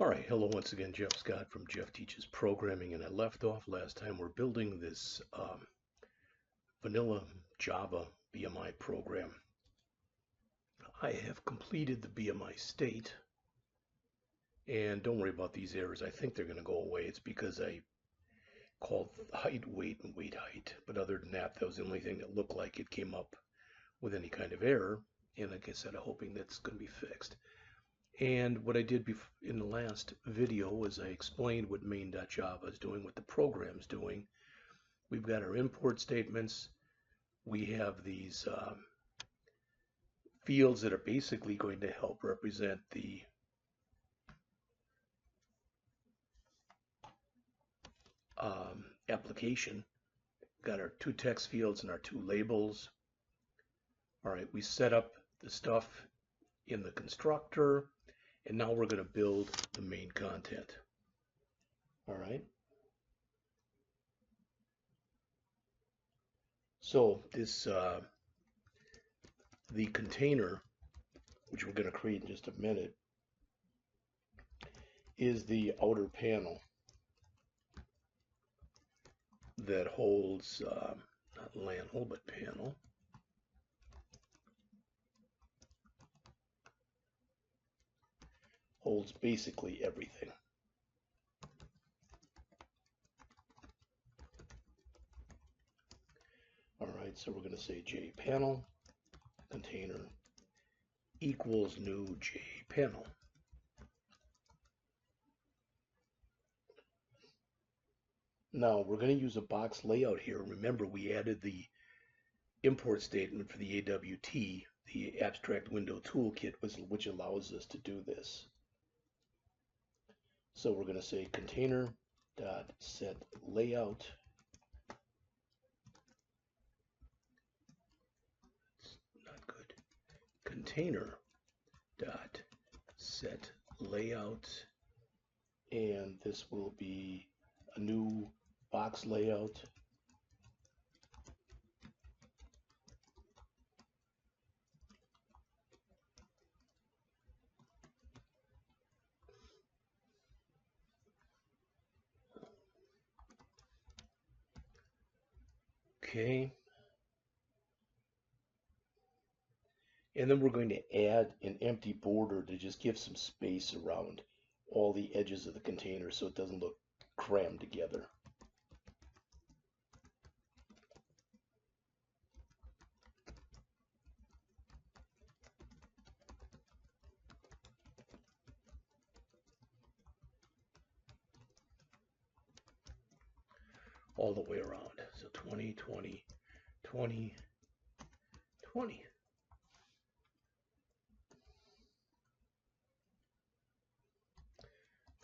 All right, hello once again, Jeff Scott from Jeff Teaches Programming, and I left off last time. We're building this vanilla Java BMI program. I have completed the BMI state, and don't worry about these errors. I think they're going to go away. It's because I called height, weight, and weight height, but other than that, that was the only thing that looked like it came up with any kind of error, and like I said, I'm hoping that's going to be fixed. And what I did in the last video was I explained what main.java is doing, what the program's doing. We've got our import statements. We have these fields that are basically going to help represent the application. We've got our two text fields and our two labels. All right, we set up the stuff in the constructor, and now we're going to build the main content. All right. So this the container, which we're going to create in just a minute, is the outer panel that holds, not LAN hole, but panel. Holds basically everything. All right, so we're going to say jPanel container equals new jPanel. Now we're going to use a box layout here. Remember, we added the import statement for the AWT, the abstract window toolkit, which allows us to do this. So we're going to say container.setLayout. Not good. Container.setLayout, and this will be a new box layout. Okay. And then we're going to add an empty border to just give some space around all the edges of the container so it doesn't look crammed together. All the way around. So 20, 20, 20, 20.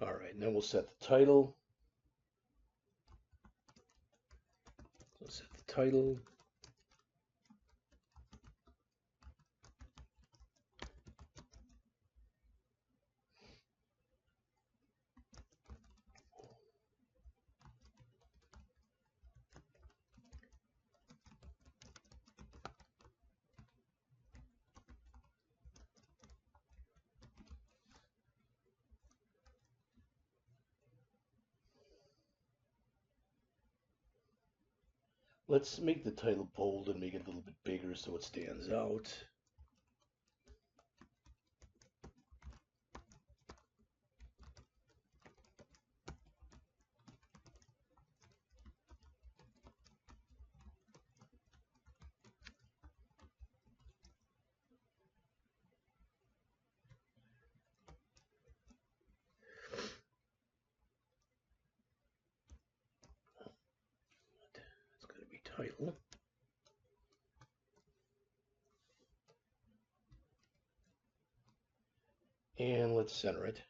All right, and then we'll set the title. We'll set the title. Let's make the title bold and make it a little bit bigger so it stands out. Title. And let's center it.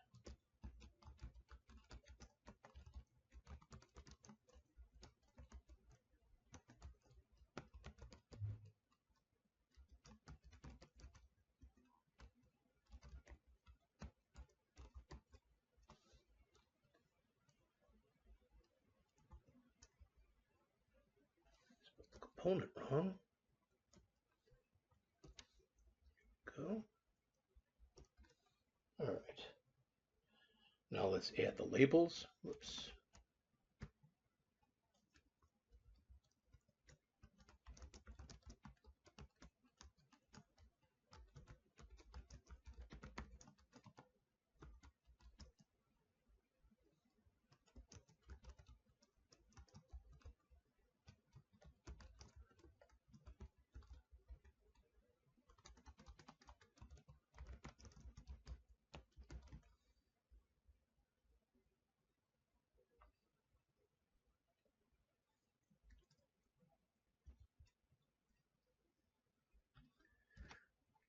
Component wrong. Go. All right. let's add the labels. Whoops.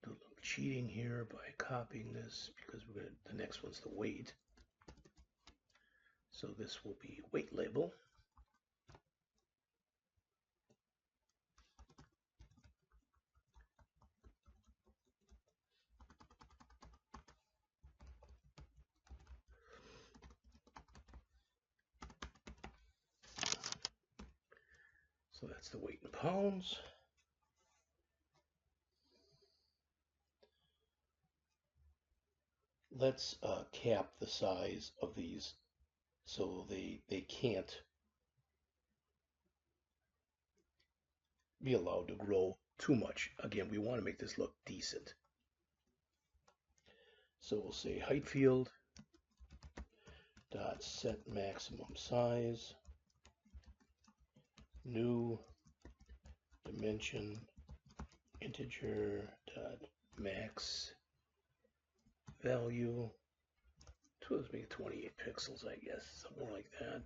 Do a little cheating here by copying this because we're gonna, the next one's the weight. So this will be weight label. So that's the weight in pounds. Let's cap the size of these so they can't be allowed to grow too much. Again, we want to make this look decent. So we'll say height field dot set maximum size, new dimension integer dot max value. Let's make 28 pixels, I guess, something like that.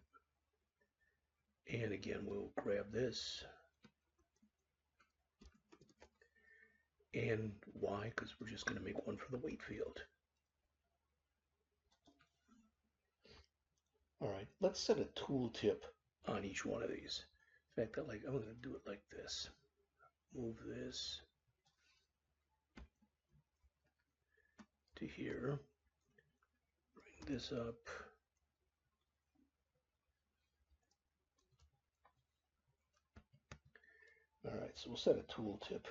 And again, we'll grab this. And why? Because we're just going to make one for the weight field. All right, let's set a tooltip on each one of these. In fact, I'm going to do it like this. Move this to here. Bring this up. All right, so we'll set a tooltip.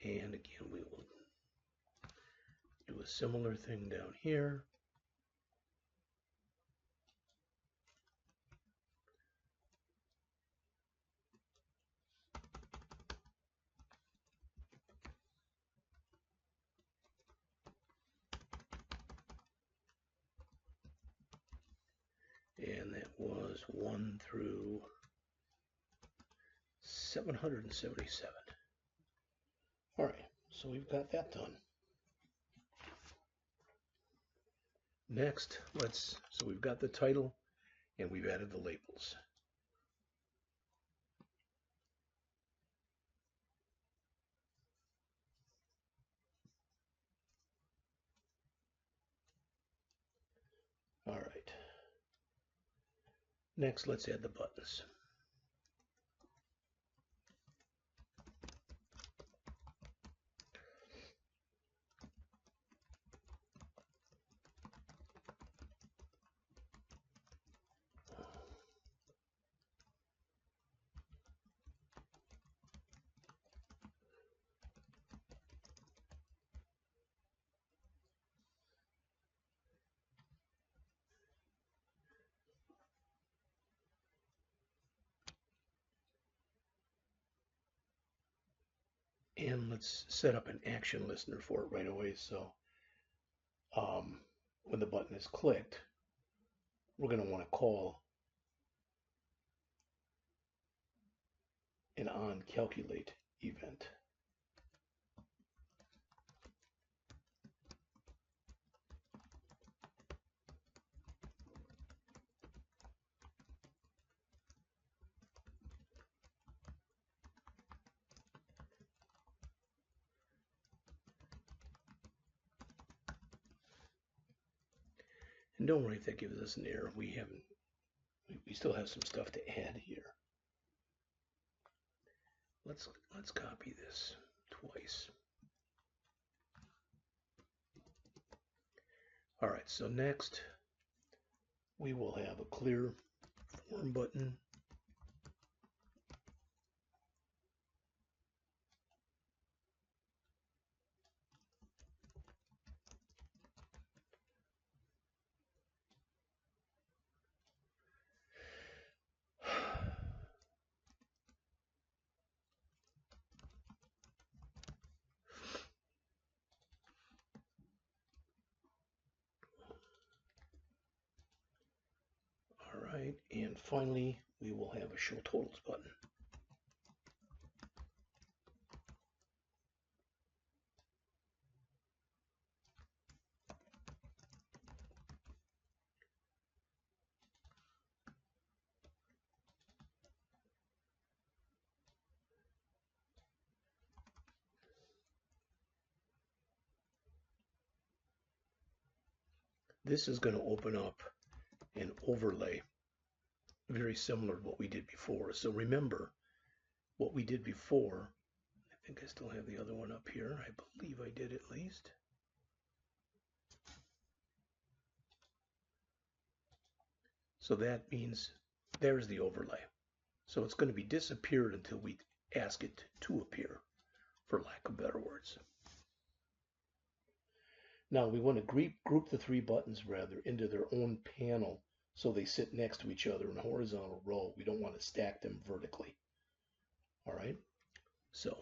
And again, we will do a similar thing down here. And that was 1 through 777. All right, so we've got that done. Next, so we've got the title and we've added the labels. All right. Next, let's add the buttons. And let's set up an action listener for it right away. So when the button is clicked, we're going to want to call an onCalculate event. And don't worry if that gives us an error. We haven't We still have some stuff to add here. Let's copy this twice. All right, so next we will have a clear form button. All right, and finally we will have a show totals button. This is going to open up an overlay very similar to what we did before. So remember what we did before. I think I still have the other one up here. I believe I did at least. So that means there's the overlay. So it's going to be disappeared until we ask it to appear, for lack of better words. Now we want to group the three buttons rather into their own panel so they sit next to each other in a horizontal row. We don't want to stack them vertically. All right, so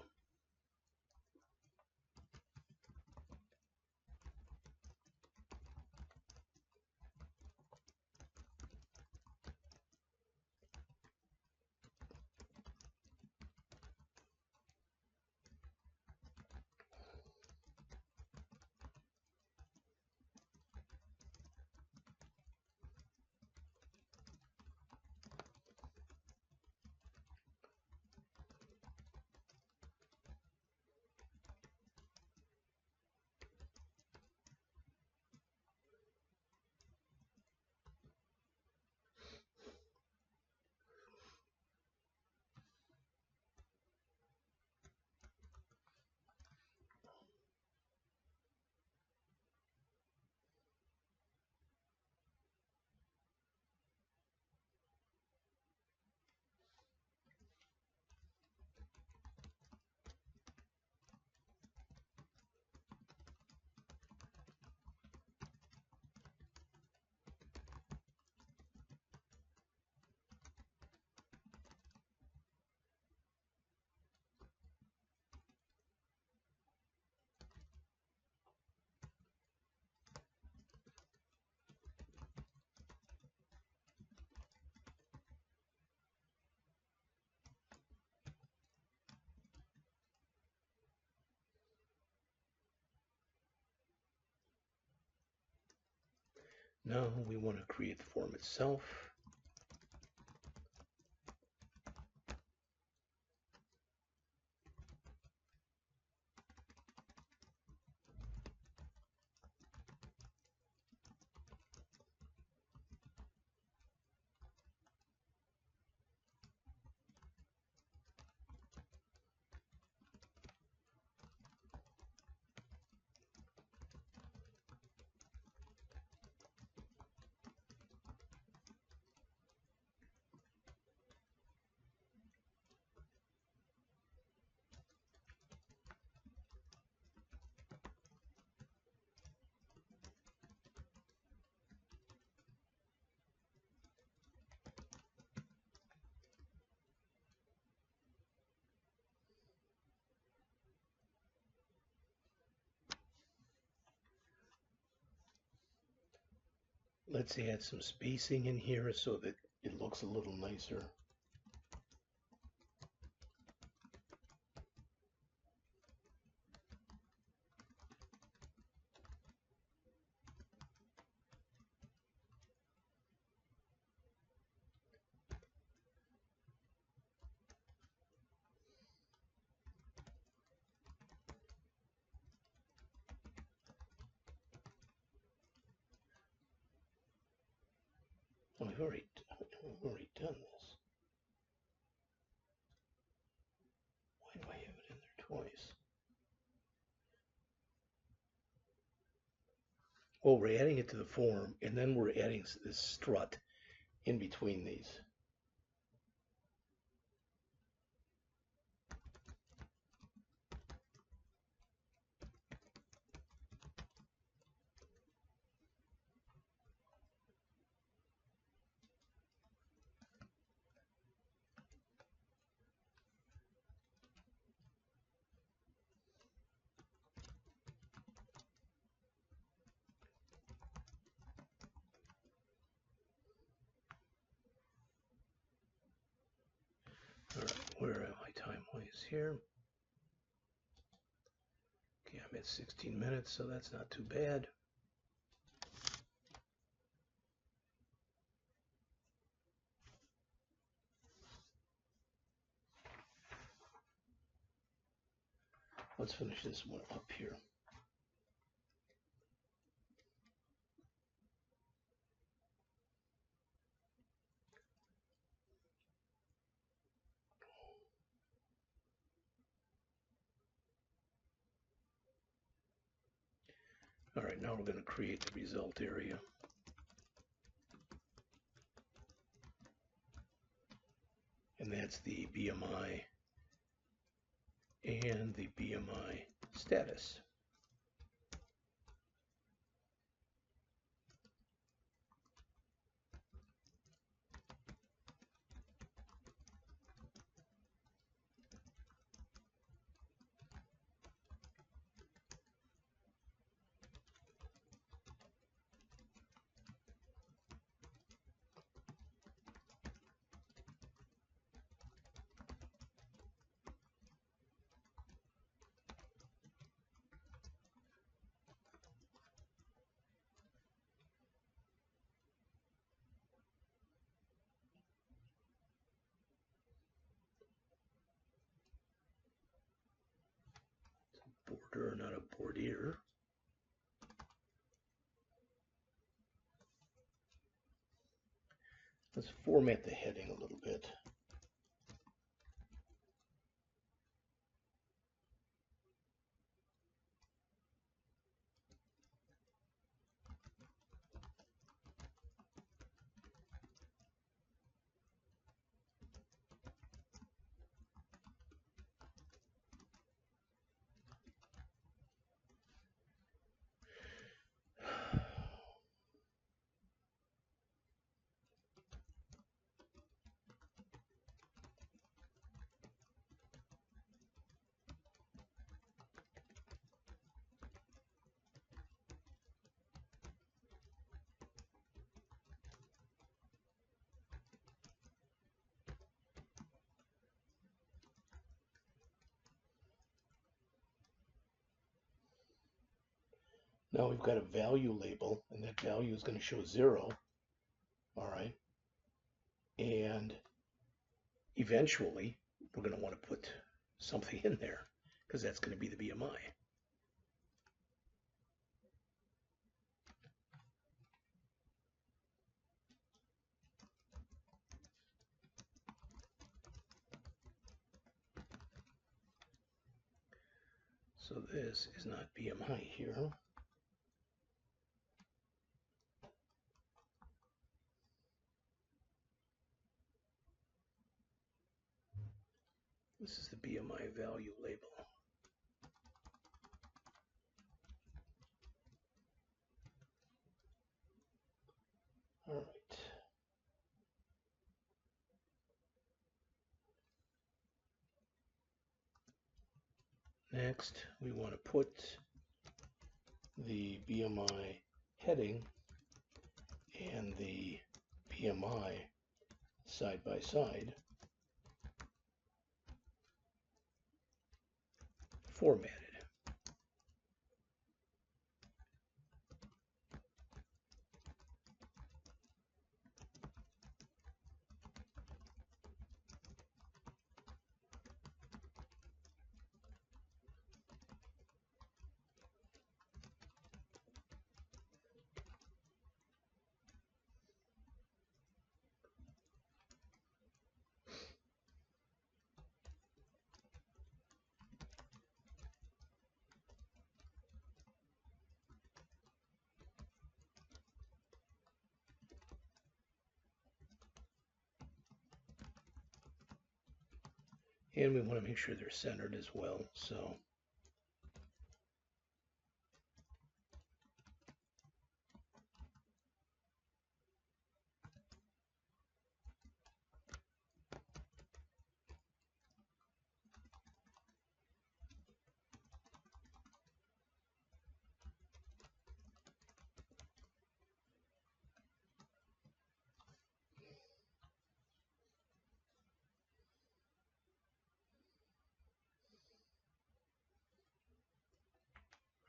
now we want to create the form itself. Let's add some spacing in here so that it looks a little nicer. Oh, I've already I've already done this. Why do I have it in there twice? Well, we're adding it to the form, and then we're adding this strut in between these. All right, where are my time-wise here? Okay, I'm at 16 minutes, so that's not too bad. Let's finish this one up here. All right, now we're going to create the result area. And that's the BMI and the BMI status. Border, not a border. Let's format the heading a little bit. Now we've got a value label, and that value is going to show 0. All right. And eventually, we're going to want to put something in there, because that's going to be the BMI. So this is not BMI here. This is the BMI value label. All right. Next, we want to put the BMI heading and the BMI side by side, formatted. And we want to make sure they're centered as well. So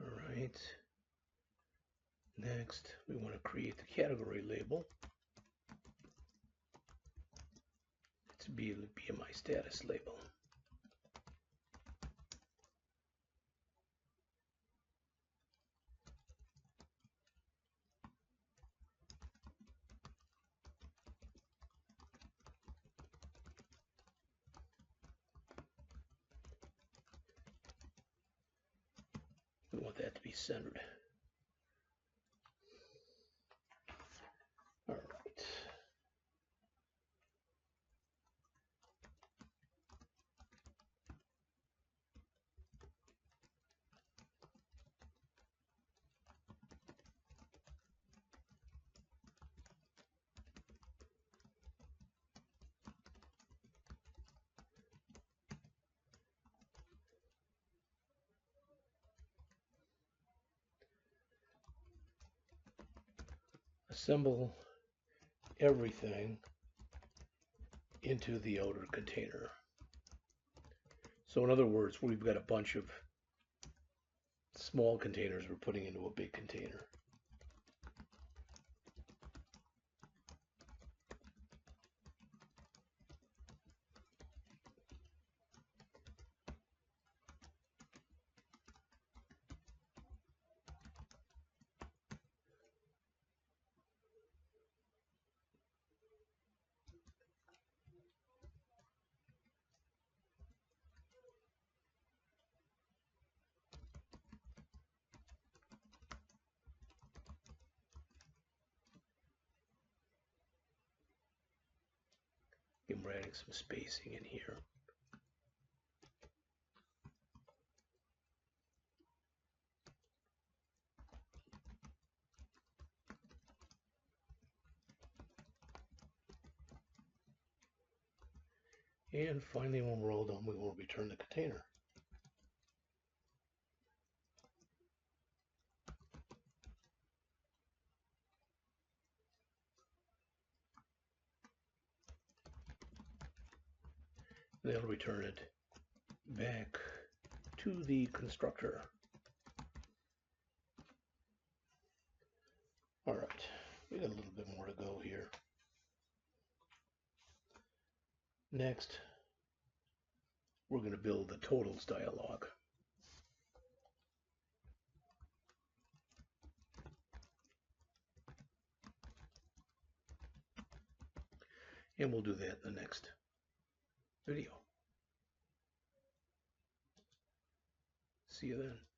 all right. Next, we want to create the category label. It's a BMI status label. We want that to be centered. All right. Assemble everything into the outer container. So in other words, we've got a bunch of small containers we're putting into a big container. I'm adding some spacing in here. And finally, when we're all done, we will return the container. That'll return it back to the constructor. All right, we got a little bit more to go here. Next, we're going to build the totals dialog. And we'll do that in the next video. See you then.